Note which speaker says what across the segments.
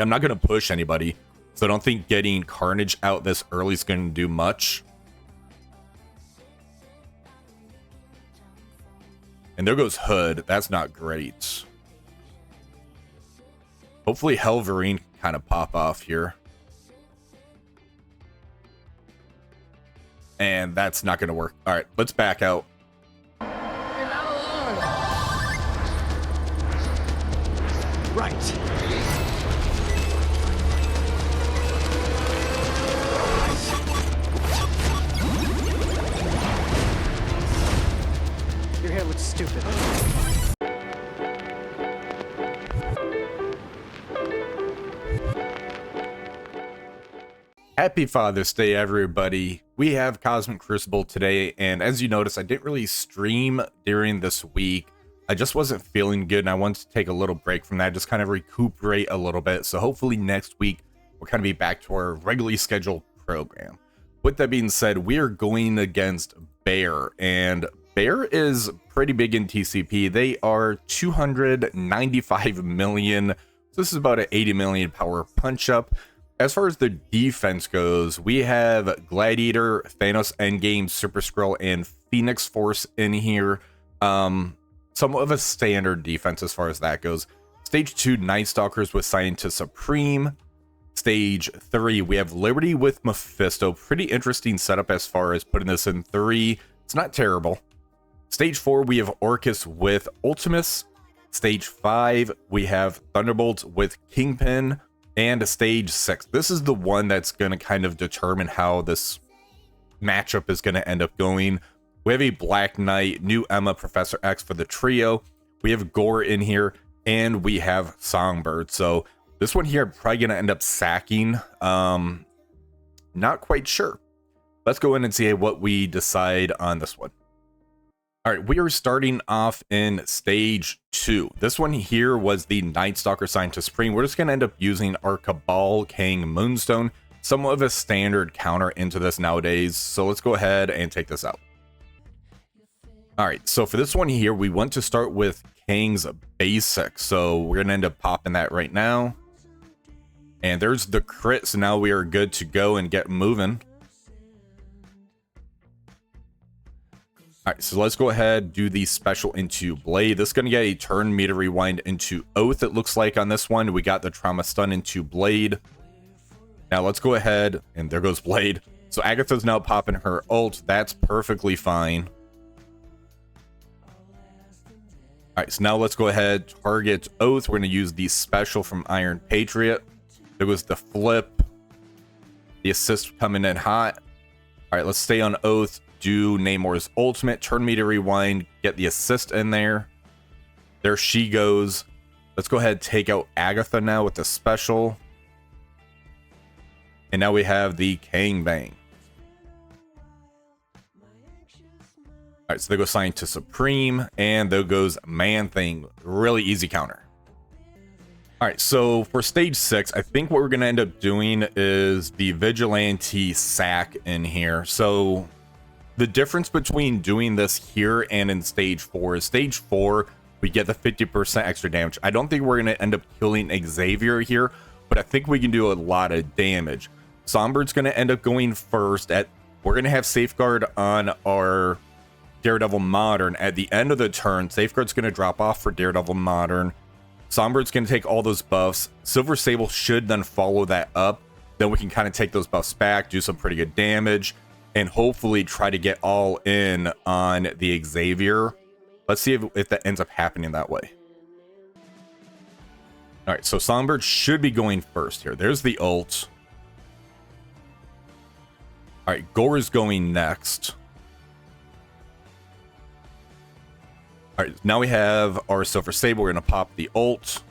Speaker 1: I'm not going to push anybody, so I don't think getting Carnage out this early is going to do much. And there goes Hood. That's not great. Hopefully Helverine can kind of pop off here. And that's not going to work. All right, let's back out.
Speaker 2: Right. Your hair looks stupid.
Speaker 1: Happy Father's Day, everybody. We have Cosmic Crucible today, and as you notice, I didn't really stream during this week. I just wasn't feeling good, and I wanted to take a little break from that, just kind of recuperate a little bit. So hopefully next week, we'll kind of be back to our regularly scheduled program. With that being said, we are going against Bear, and Bear is pretty big in TCP. They are 295 million. So this is about an 80 million power punch-up. As far as the defense goes, we have Gladiator, Thanos Endgame, Super Skrull, and Phoenix Force in here. Somewhat of a standard defense as far as that goes. Stage 2, Night Stalkers with Scientist Supreme. Stage 3, we have Liberty with Mephisto. Pretty interesting setup as far as putting this in 3. It's not terrible. Stage 4, we have Orcus with Ultimus. Stage 5, we have Thunderbolt with Kingpin. And stage 6. This is the one that's going to kind of determine how this matchup is going to end up going. We have a Black Knight, new Emma, Professor X for the trio. We have Gore in here, and we have Songbird. So this one here, I'm probably going to end up sacking. Not quite sure. Let's go in and see what we decide on this one. All right, we are starting off in stage 2. This one here was the Night Stalker Scientist Supreme. We're just going to end up using our Cabal Kang Moonstone, somewhat of a standard counter into this nowadays. So let's go ahead and take this out. All right, so for this one here, we want to start with Kang's basic. So we're going to end up popping that right now. And there's the crit, so now we are good to go and get moving. All right, so let's go ahead, do the special into Blade. This is going to get a turn meter rewind into Oath, it looks like on this one. We got the trauma stun into Blade. Now let's go ahead, and there goes Blade. So Agatha's now popping her ult. That's perfectly fine. All right, so now let's go ahead, target Oath. We're going to use the special from Iron Patriot. There was the flip. The assist coming in hot. All right, let's stay on Oath. Do Namor's ultimate, turn meter rewind, get the assist in there. There she goes. Let's go ahead and take out Agatha now with the special. And now we have the Kang Bang. All right, so there goes Scientist Supreme, and there goes Man Thing. Really easy counter. All right, so for stage 6, I think what we're going to end up doing is the Vigilante sack in here. So the difference between doing this here and in stage 4 is stage 4, we get the 50% extra damage. I don't think we're going to end up killing Xavier here, but I think we can do a lot of damage. Songbir's going to end up going first. We're going to have Safeguard on our Daredevil Modern. At the end of the turn, Safeguard's going to drop off for Daredevil Modern. Songbir's going to take all those buffs. Silver Sable should then follow that up. Then we can kind of take those buffs back, do some pretty good damage, and hopefully try to get all in on the Xavier. Let's see if that ends up happening that way. All right, so Songbird should be going first here. There's the ult. All right, Gore is going next. All right, now we have our Silver Sable. We're going to pop the ult.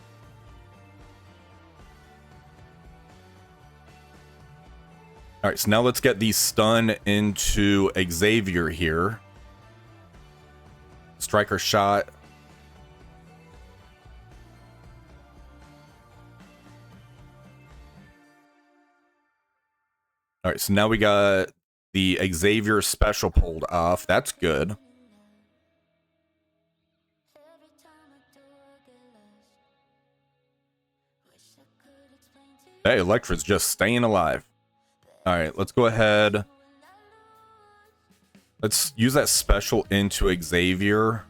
Speaker 1: All right, so now let's get the stun into Xavier here. Striker shot. All right, so now we got the Xavier special pulled off. That's good. That Electra's just staying alive. All right, let's go ahead. Let's use that special into Xavier.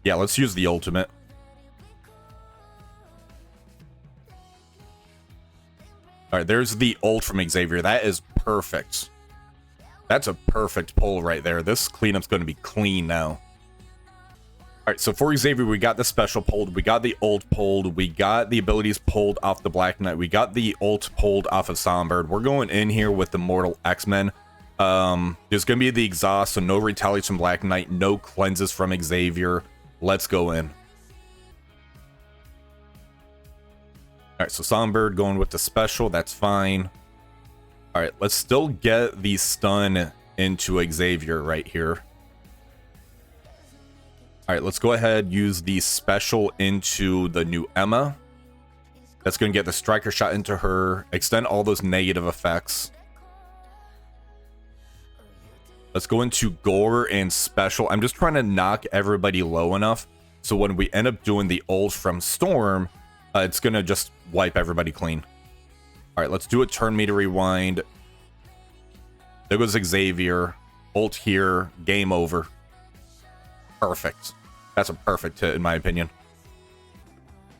Speaker 1: Yeah, let's use the ultimate. All right, there's the ult from Xavier. That is perfect. That's a perfect pull right there. This cleanup's going to be clean now. All right, so for Xavier, we got the special pulled, we got the ult pulled, we got the abilities pulled off the Black Knight, we got the ult pulled off of Songbird. We're going in here with the Mortal X-Men. There's going to be the exhaust, so no retaliates from Black Knight, no cleanses from Xavier. Let's go in. All right, so Songbird going with the special, that's fine. All right, let's still get the stun into Xavier right here. All right, let's go ahead, use the special into the new Emma. That's going to get the striker shot into her, extend all those negative effects. Let's go into Gore and special. I'm just trying to knock everybody low enough so when we end up doing the ult from Storm, it's going to just wipe everybody clean. All right, let's do a turn meter rewind. There goes Xavier. Ult here. Game over. Perfect. That's a perfect hit in my opinion.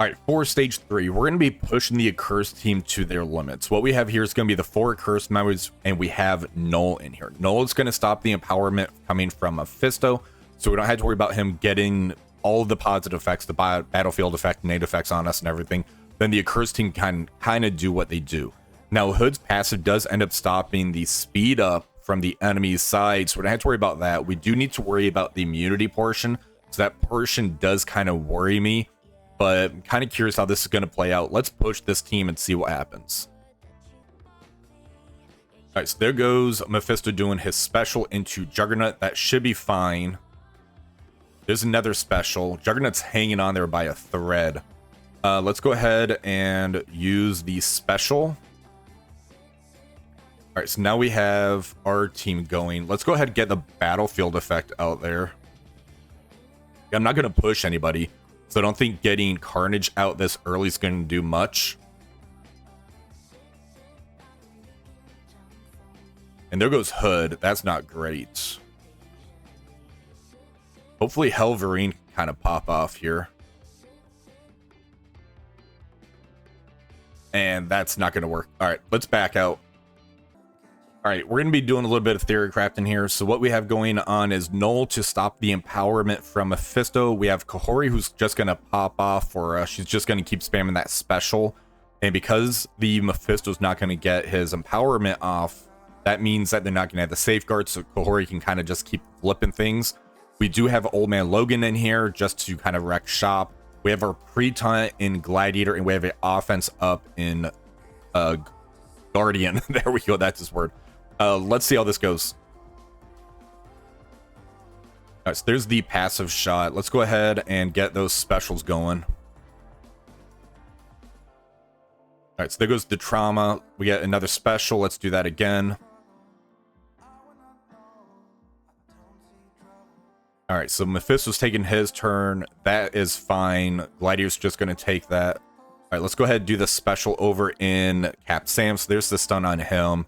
Speaker 1: All right, for stage 3, we're going to be pushing the Accursed team to their limits. What we have here is going to be the 4 Accursed members, and we have Null in here. Null is going to stop the empowerment coming from Mephisto, so we don't have to worry about him getting all of the positive effects, the battlefield effect, nade effects on us and everything. Then the Accursed team can kind of do what they do. Now, Hood's passive does end up stopping the speed up from the enemy's side, so we don't have to worry about that. We do need to worry about the immunity portion, so that portion does kind of worry me, but I'm kind of curious how this is going to play out. Let's push this team and see what happens. All right, so there goes Mephisto doing his special into Juggernaut. That should be fine. There's another special. Juggernaut's hanging on there by a thread. Let's go ahead and use the special. All right, so now we have our team going. Let's go ahead and get the battlefield effect out there. I'm not going to push anybody, so I don't think getting Carnage out this early is going to do much. And there goes Hood. That's not great. Hopefully Helverine can kind of pop off here. And that's not going to work. All right, let's back out. All right, we're going to be doing a little bit of theory crafting here. So what we have going on is Null to stop the empowerment from Mephisto. We have KAHHORI who's just going to pop off, or she's just going to keep spamming that special. And because the Mephisto's not going to get his empowerment off, that means that they're not going to have the safeguard, so KAHHORI can kind of just keep flipping things. We do have Old Man Logan in here just to kind of wreck shop. We have our pre-taunt in Gladiator, and we have an offense up in Guardian. There we go, that's his word. Let's see how this goes. All right, so there's the passive shot. Let's go ahead and get those specials going. All right, so there goes the trauma. We get another special. Let's do that again. All right, so Mephisto's taking his turn. That is fine. Gladiator's just going to take that. All right, let's go ahead and do the special over in Cap Sam. So there's the stun on him.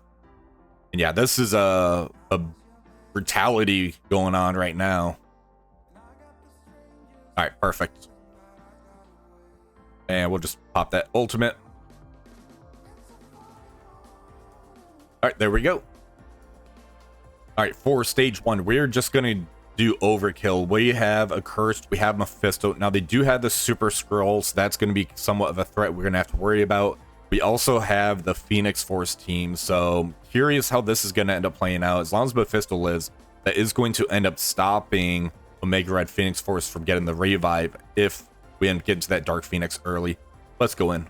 Speaker 1: And yeah, this is a brutality going on right now. All right, perfect. And we'll just pop that ultimate. All right, there we go. All right, for stage 1, we're just going to do overkill. We have Accursed, we have Mephisto. Now, they do have the Super Skrull, so that's going to be somewhat of a threat we're going to have to worry about. We also have the Phoenix Force team, so curious how this is going to end up playing out. As long as Mephisto lives, that is going to end up stopping Omega Red Phoenix Force from getting the revive if we end up getting to that Dark Phoenix early. Let's go in.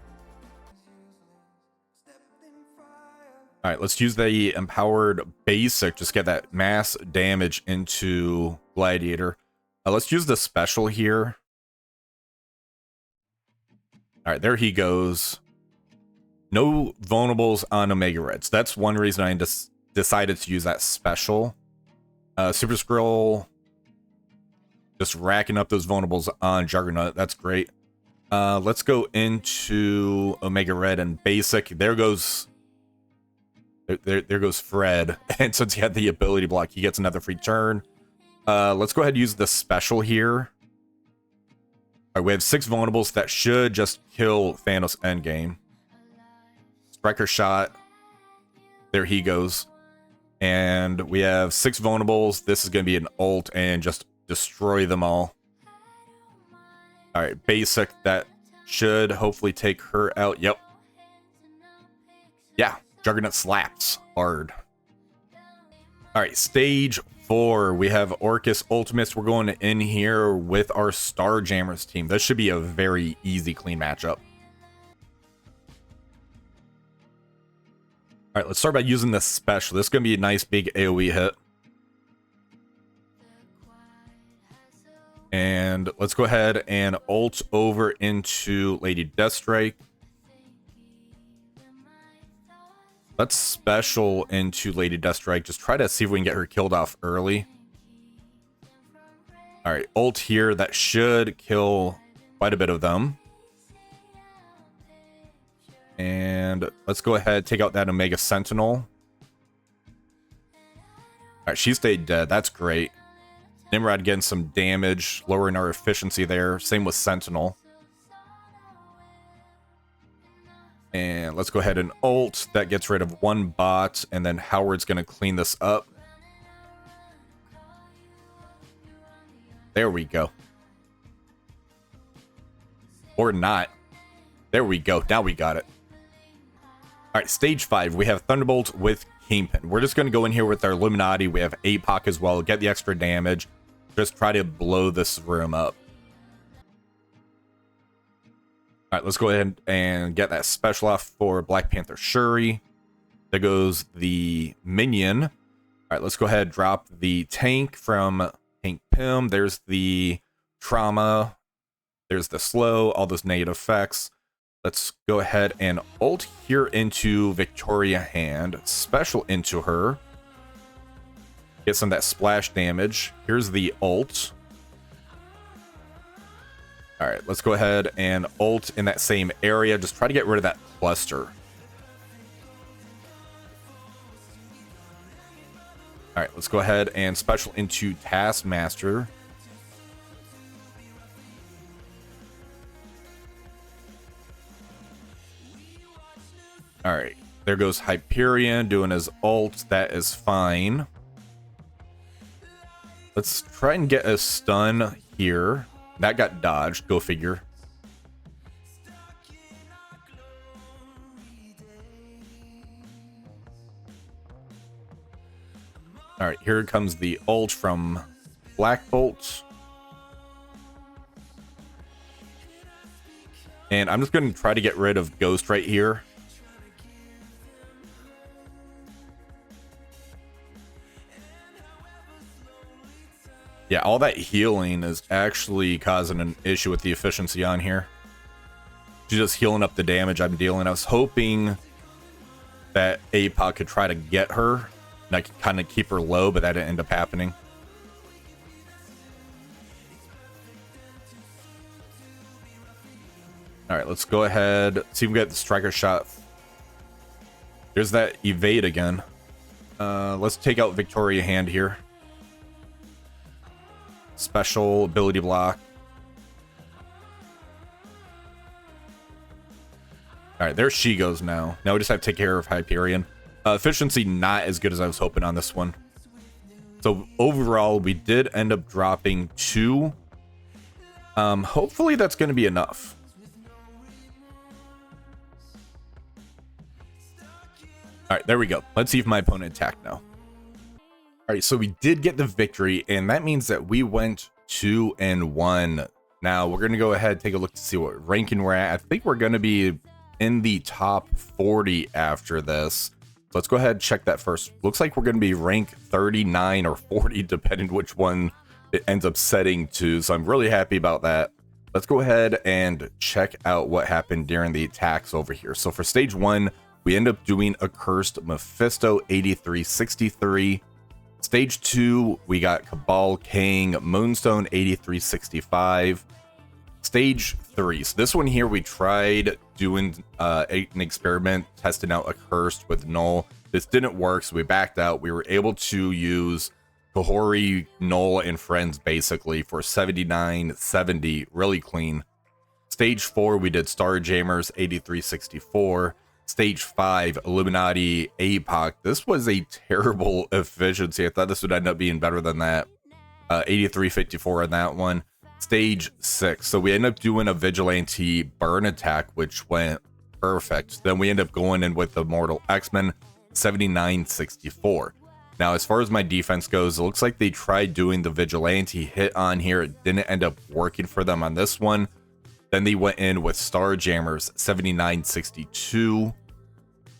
Speaker 1: All right, let's use the empowered basic. Just get that mass damage into Gladiator. Let's use the special here. All right, there he goes. No vulnerables on Omega Reds. That's one reason I decided to use that special. Super Scroll, just racking up those vulnerables on Juggernaut. That's great. Let's go into Omega Red and Basic. There goes Fred. And since he had the ability block, he gets another free turn. Let's go ahead and use the special here. All right, we have 6 vulnerables that should just kill Thanos endgame. Striker shot. There he goes. And we have 6 vulnerables. This is going to be an ult and just destroy them all. All right, Basic. That should hopefully take her out. Yep. Yeah, Juggernaut slaps hard. All right, stage 4. We have Orcus Ultimates. We're going in here with our Starjammers team. This should be a very easy, clean matchup. All right, let's start by using this special. This is going to be a nice big AoE hit. And let's go ahead and ult over into Lady Deathstrike. Let's special into Lady Deathstrike. Just try to see if we can get her killed off early. All right, ult here. That should kill quite a bit of them. And let's go ahead, take out that Omega Sentinel. All right, she stayed dead. That's great. Nimrod getting some damage, lowering our efficiency there. Same with Sentinel. And let's go ahead and ult. That gets rid of 1 bot, and then Howard's going to clean this up. There we go. Or not. There we go. Now we got it. All right, stage 5. We have Thunderbolt with Kingpin. We're just going to go in here with our Illuminati. We have APOC as well. Get the extra damage. Just try to blow this room up. All right, let's go ahead and get that special off for Black Panther Shuri. There goes the minion. All right, let's go ahead and drop the tank from Hank Pym. There's the trauma. There's the slow, all those negative effects. Let's go ahead and ult here into Victoria Hand. Special into her. Get some of that splash damage. Here's the ult. All right, let's go ahead and ult in that same area. Just try to get rid of that cluster. All right, let's go ahead and special into Taskmaster. All right, there goes Hyperion doing his ult. That is fine. Let's try and get a stun here. That got dodged. Go figure. All right, here comes the ult from Black Bolt. And I'm just going to try to get rid of Ghost right here. Yeah, all that healing is actually causing an issue with the efficiency on here. She's just healing up the damage I'm dealing. I was hoping that APOC could try to get her, and I could kind of keep her low, but that didn't end up happening. All right, let's go ahead. See if we can get the striker shot. There's that evade again. Let's take out Victoria Hand here. Special ability block. All right, there she goes now. Now we just have to take care of Hyperion. Efficiency not as good as I was hoping on this one. So overall, we did end up dropping 2. Hopefully that's going to be enough. All right, there we go. Let's see if my opponent attacked now. All right, so we did get the victory, and that means that we went 2-1. Now we're going to go ahead and take a look to see what ranking we're at. I think we're going to be in the top 40 after this. Let's go ahead and check that first. Looks like we're going to be ranked 39 or 40, depending which one it ends up setting to. So I'm really happy about that. Let's go ahead and check out what happened during the attacks over here. So for stage 1, we end up doing a cursed Mephisto 8363. Stage 2, we got Cabal King, Moonstone 8365. Stage 3, so this one here we tried doing an experiment, testing out a Cursed with Null. This didn't work, so we backed out. We were able to use KAHHORI, Null, and Friends basically for 7970, really clean. Stage 4, we did Starjammers 8364. Stage 5, Illuminati APOC. This was a terrible efficiency. I thought this would end up being better than that. 8354 on that one. Stage 6, so we end up doing a Vigilante burn attack, which went perfect. Then we end up going in with the Mortal X-Men 7964. Now, as far as my defense goes, it looks like they tried doing the Vigilante hit on here. It didn't end up working for them on this one. Then they went in with Starjammers 7962.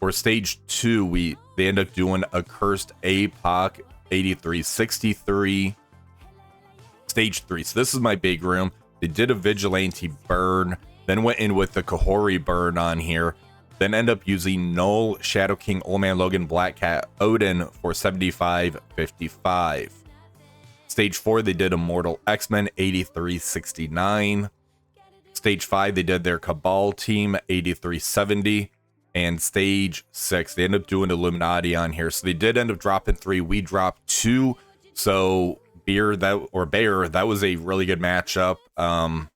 Speaker 1: For stage 2, they end up doing a Cursed APOC 8363. Stage 3, so this is my big room. They did a Vigilante burn, then went in with the KAHHORI burn on here. Then end up using Null, Shadow King, Old Man Logan, Black Cat, Odin for 7555. Stage 4, they did Immortal X-Men 8369. Stage 5, they did their Cabal team 8370. And stage 6, they ended up doing Illuminati on here. So they did end up dropping 3. We dropped 2. So Bear, that was a really good matchup. I'm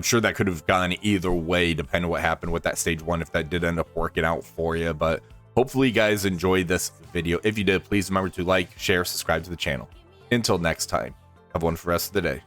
Speaker 1: sure that could have gone either way, depending on what happened with that stage 1, if that did end up working out for you. But hopefully you guys enjoyed this video. If you did, please remember to like, share, subscribe to the channel. Until next time, have one for the rest of the day.